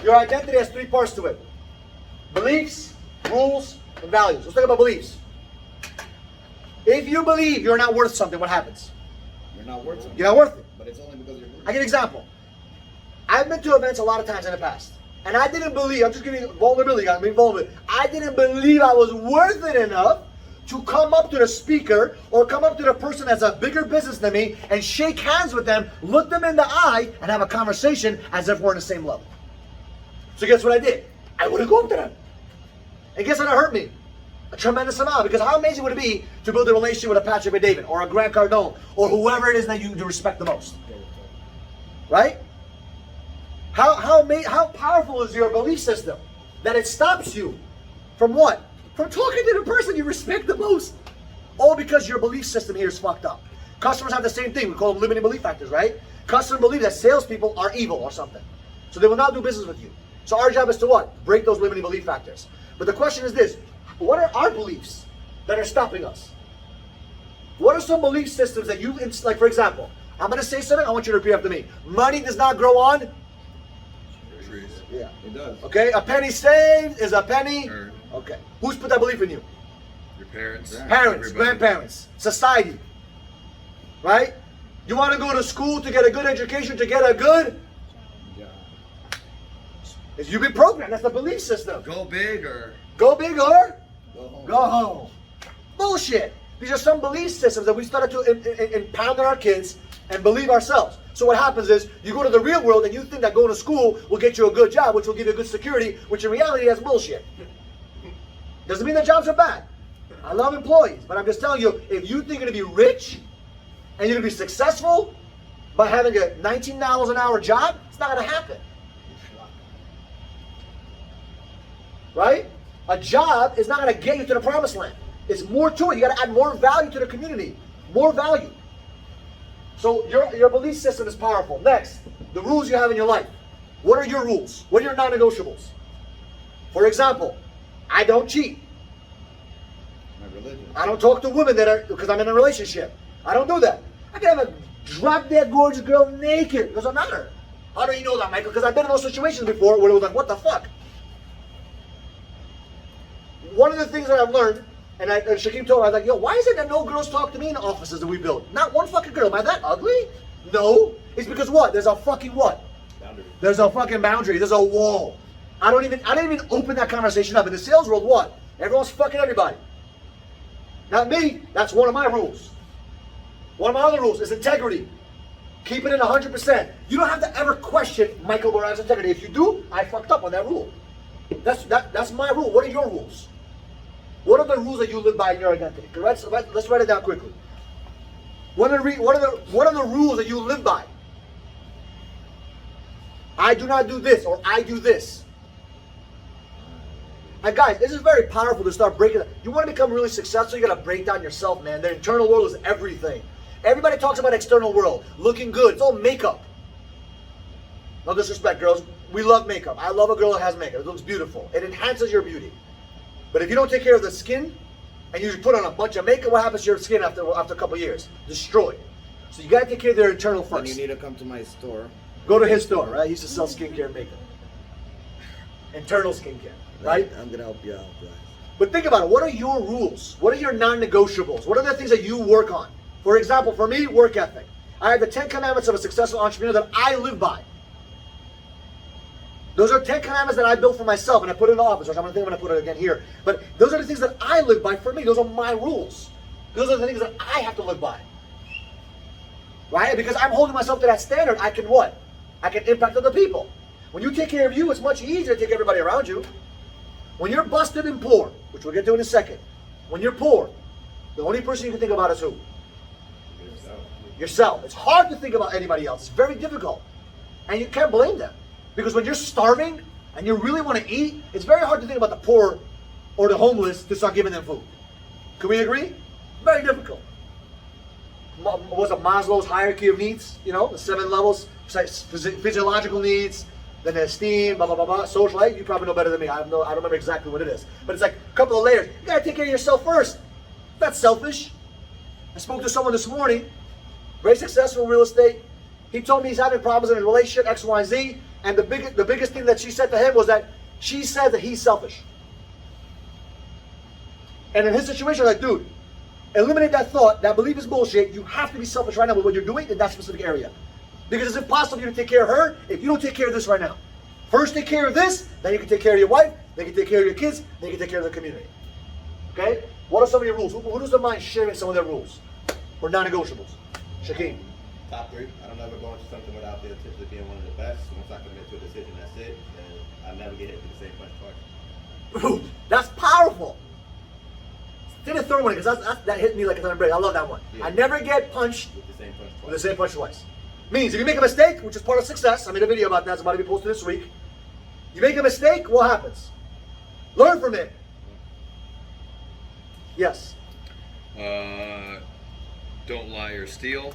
Your identity has three parts to it. Beliefs, rules, and values. Let's talk about beliefs. If you believe you're not worth something, what happens? You're not worth something. You're not worth it. But it's only because you're worth it. I give you an example. I've been to events a lot of times in the past, and I didn't believe, I'm just giving you vulnerability, I'm being vulnerable. I didn't believe I was worth it enough to come up to the speaker or come up to the person that's a bigger business than me and shake hands with them, look them in the eye, and have a conversation as if we're on the same level. So guess what I did? I wouldn't go up to them. And guess what hurt me? A tremendous amount. Because how amazing would it be to build a relationship with a Patrick David or a Grant Cardone or whoever it is that you respect the most? Right? How powerful is your belief system that it stops you from what? From talking to the person you respect the most. All because your belief system here is fucked up. Customers have the same thing. We call them limiting belief factors, right? Customers believe that salespeople are evil or something. So they will not do business with you. So our job is to what? Break those limiting belief factors. But the question is this: what are our beliefs that are stopping us? What are some belief systems that you, like for example, I'm going to say something, I want you to repeat after me. Money does not grow on trees. Yeah. It does. Okay, a penny saved is a penny Earned. Okay. Who's put that belief in you? Your parents. Parents, everybody. grandparents, society. Right? You want to go to school to get a good education, to get a good? Yeah. You've been programmed. That's the belief system. Go big or Go big or Go home. go home. Bullshit. These are some belief systems that we started to impound on our kids and believe ourselves. So what happens is you go to the real world and you think that going to school will get you a good job, which will give you good security, which in reality is bullshit. Doesn't mean the jobs are bad. I love employees, but I'm just telling you, if you think you're going to be rich and you're going to be successful by having a $19 an hour job, it's not going to happen. Right? A job is not going to get you to the promised land. It's more to it. You got to add more value to the community. More value. So your belief system is powerful. Next, the rules you have in your life. What are your rules? What are your non-negotiables? For example, I don't cheat. My religion. I don't talk to women that are, because I'm in a relationship. I don't do that. I can have a drop-dead gorgeous girl naked. It doesn't matter. How do you know that, Michael? Because I've been in those situations before where it was like, what the fuck? One of the things that I've learned, and Shaquem told me, I was like, yo, why is it that no girls talk to me in the offices that we build? Not one fucking girl. Am I that ugly? No. It's because what? There's a fucking what? Boundary. There's a fucking boundary. There's a wall. I didn't even open that conversation up. In the sales world, what? Everyone's fucking everybody. Not me. That's one of my rules. One of my other rules is integrity. Keep it in 100%. You don't have to ever question Michael Barayev's integrity. If you do, I fucked up on that rule. That's my rule. What are your rules? What are the rules that you live by in your identity? Let's write it down quickly. What are the rules that you live by? I do not do this, or I do this. And guys, this is very powerful to start breaking. You want to become really successful, you got to break down yourself, man. The internal world is everything. Everybody talks about external world, looking good. It's all makeup. No disrespect, girls. We love makeup. I love a girl that has makeup. It looks beautiful. It enhances your beauty. But if you don't take care of the skin, and you just put on a bunch of makeup, what happens to your skin after a couple years? Destroyed. So you got to take care of their internal first. Then you need to come to my store. Go to his store, right? He used to sell skincare and makeup. Internal skincare, right? I'm going to help you out, guys. But think about it. What are your rules? What are your non-negotiables? What are the things that you work on? For example, for me, work ethic. I have the 10 commandments of a successful entrepreneur that I live by. Those are 10 commandments that I built for myself, and I put it in the office. I'm going to put it again here. But those are the things that I live by for me. Those are my rules. Those are the things that I have to live by. Right? Because I'm holding myself to that standard, I can what? I can impact other people. When you take care of you, it's much easier to take everybody around you. When you're busted and poor, which we'll get to in a second, when you're poor, the only person you can think about is who? Yourself. It's hard to think about anybody else. It's very difficult. And you can't blame them. Because when you're starving and you really want to eat, it's very hard to think about the poor or the homeless to start giving them food. Can we agree? Very difficult. What's a Maslow's hierarchy of needs? You know, the 7 levels: physiological needs, then the esteem, blah, blah, blah, blah. Social, right? You probably know better than me. I don't remember exactly what it is. But it's like a couple of layers. You got to take care of yourself first. That's selfish. I spoke to someone this morning, very successful in real estate. He told me he's having problems in his relationship, X, Y, Z. And the biggest thing that she said to him was that she said that he's selfish. And in his situation, like, dude, eliminate that thought. That belief is bullshit. You have to be selfish right now with what you're doing in that specific area. Because it's impossible for you to take care of her if you don't take care of this right now. First take care of this, then you can take care of your wife, then you can take care of your kids, then you can take care of the community. Okay? What are some of your rules? Who doesn't mind sharing some of their rules or non-negotiables? Shaquem. Top 3. I don't ever go into something without the intention of being one of the best. Once I commit to a decision, that's it. And I never get hit with the same punch twice. Dude, that's powerful. Say the third one because that hit me like a ton of bricks. I love that one. Yeah. I never get punched With the same punch twice. with the same punch twice. Means if you make a mistake, which is part of success, I made a video about that. It's about to be posted this week. You make a mistake, what happens? Learn from it. Yes. Don't lie or steal.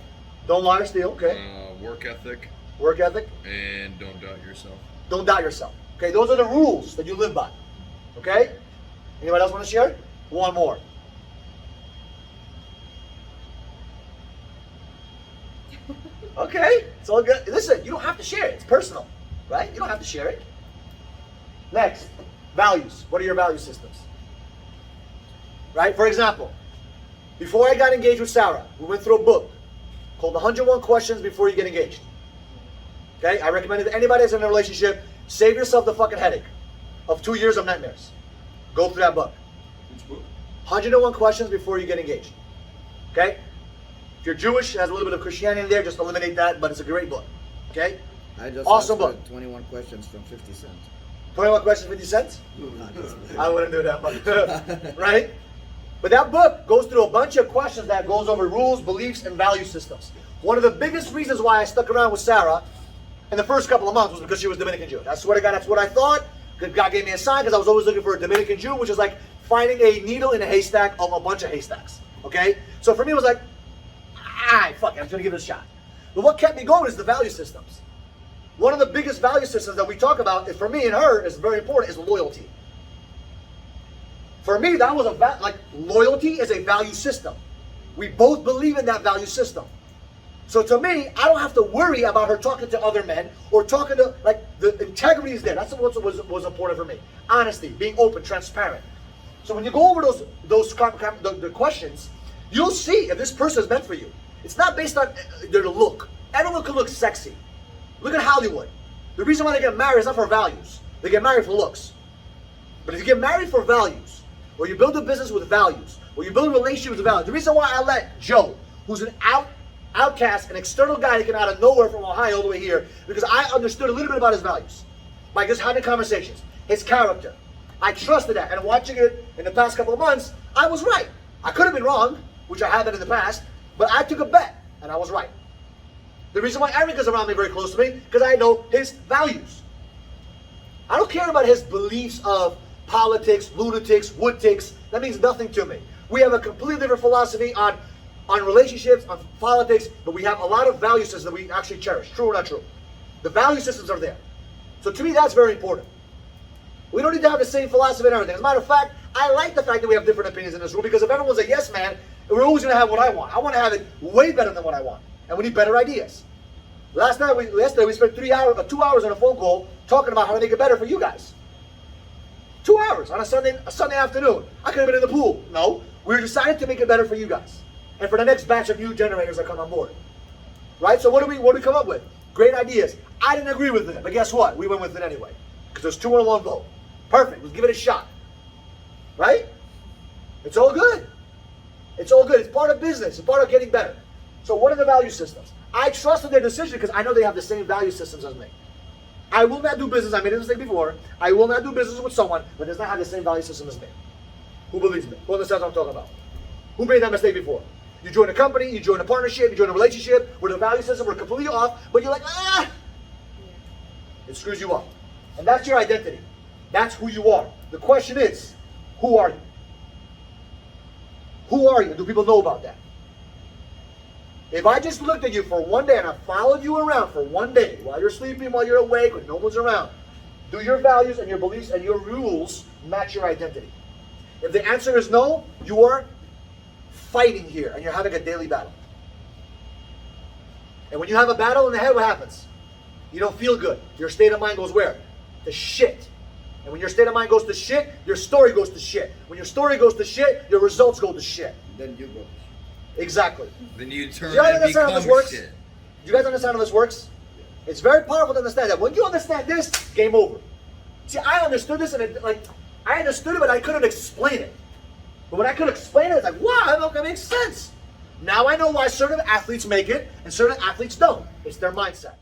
Don't lie or steal. Okay. Work ethic. Work ethic. And don't doubt yourself. Don't doubt yourself. Okay. Those are the rules that you live by. Okay. Anybody else want to share? One more. Okay. It's all good. Listen, you don't have to share it. It's personal, right? You don't have to share it. Next, values. What are your value systems? Right? For example, before I got engaged with Sarah, we went through a book called 101 Questions Before You Get Engaged. Okay? I recommend it to anybody that's in a relationship. Save yourself the fucking headache of 2 years of nightmares. Go through that book. Which book? 101 Questions Before You Get Engaged. Okay? If you're Jewish, it has a little bit of Christianity in there, just eliminate that, but it's a great book. Okay? I just Awesome asked for book. 21 questions from 50 cents. 21 questions, 50 cents? Not just- I wouldn't do that much. Right? But that book goes through a bunch of questions that goes over rules, beliefs, and value systems. One of the biggest reasons why I stuck around with Sarah in the first couple of months was because she was Dominican Jewish. I swear to God, that's what I thought. God gave me a sign because I was always looking for a Dominican Jew, which is like finding a needle in a haystack of a bunch of haystacks. Okay? So for me, it was like, fuck it, I'm just going to give it a shot. But what kept me going is the value systems. One of the biggest value systems that we talk about, for me and her, is very important, is loyalty. For me, that was loyalty is a value system. We both believe in that value system. So to me, I don't have to worry about her talking to other men or talking to, the integrity is there. That's what was important for me. Honesty, being open, transparent. So when you go over the questions, you'll see if this person is meant for you. It's not based on their look. Everyone can look sexy. Look at Hollywood. The reason why they get married is not for values. They get married for looks. But if you get married for values, or you build a business with values, or you build a relationship with values, the reason why I let Joe, who's an outcast, an external guy that came out of nowhere from Ohio all the way here, because I understood a little bit about his values by just having conversations, his character. I trusted that, and watching it in the past couple of months, I was right. I could have been wrong, which I haven't in the past, but I took a bet, and I was right. The reason why Erica's around me very close to me, because I know his values. I don't care about his beliefs of politics, lunatics, woodticks. That means nothing to me. We have a completely different philosophy on relationships, on politics, but we have a lot of value systems that we actually cherish. True or not true? The value systems are there. So to me, that's very important. We don't need to have the same philosophy and everything. As a matter of fact, I like the fact that we have different opinions in this room, because if everyone's a yes man, we're always going to have what I want. I want to have it way better than what I want. And we need better ideas. Yesterday we spent 2 hours on a phone call talking about how to make it better for you guys. 2 hours on a Sunday afternoon. I could have been in the pool. No, we decided to make it better for you guys, and for the next batch of new generators that come on board. Right? So what do we come up with? Great ideas. I didn't agree with it, but guess what? We went with it anyway, because there's 2 and 1 vote. Perfect. Let's give it a shot. Right? It's all good. It's all good. It's part of business. It's part of getting better. So what are the value systems? I trusted their decision because I know they have the same value systems as me. I will not do business. I made a mistake before. I will not do business with someone that does not have the same value system as me. Who believes me? Who understands what I'm talking about? Who made that mistake before? You join a company, you join a partnership, you join a relationship where the value system were completely off, but you're like, it screws you up. And that's your identity. That's who you are. The question is, who are you? Who are you? Do people know about that? If I just looked at you for one day and I followed you around for one day, while you're sleeping, while you're awake, when no one's around, do your values and your beliefs and your rules match your identity? If the answer is no, you are fighting here and you're having a daily battle. And when you have a battle in the head, what happens? You don't feel good. Your state of mind goes where? To shit. And when your state of mind goes to shit, your story goes to shit. When your story goes to shit, your results go to shit. Then you go. Exactly. Then you turn Do you guys and understand how this become works? shit. Do you guys understand how this works? It's very powerful to understand that. When you understand this, game over. See, I understood this, and I understood it, but I couldn't explain it. But when I could explain it, it's like, wow, that makes sense. Now I know why certain athletes make it and certain athletes don't. It's their mindset.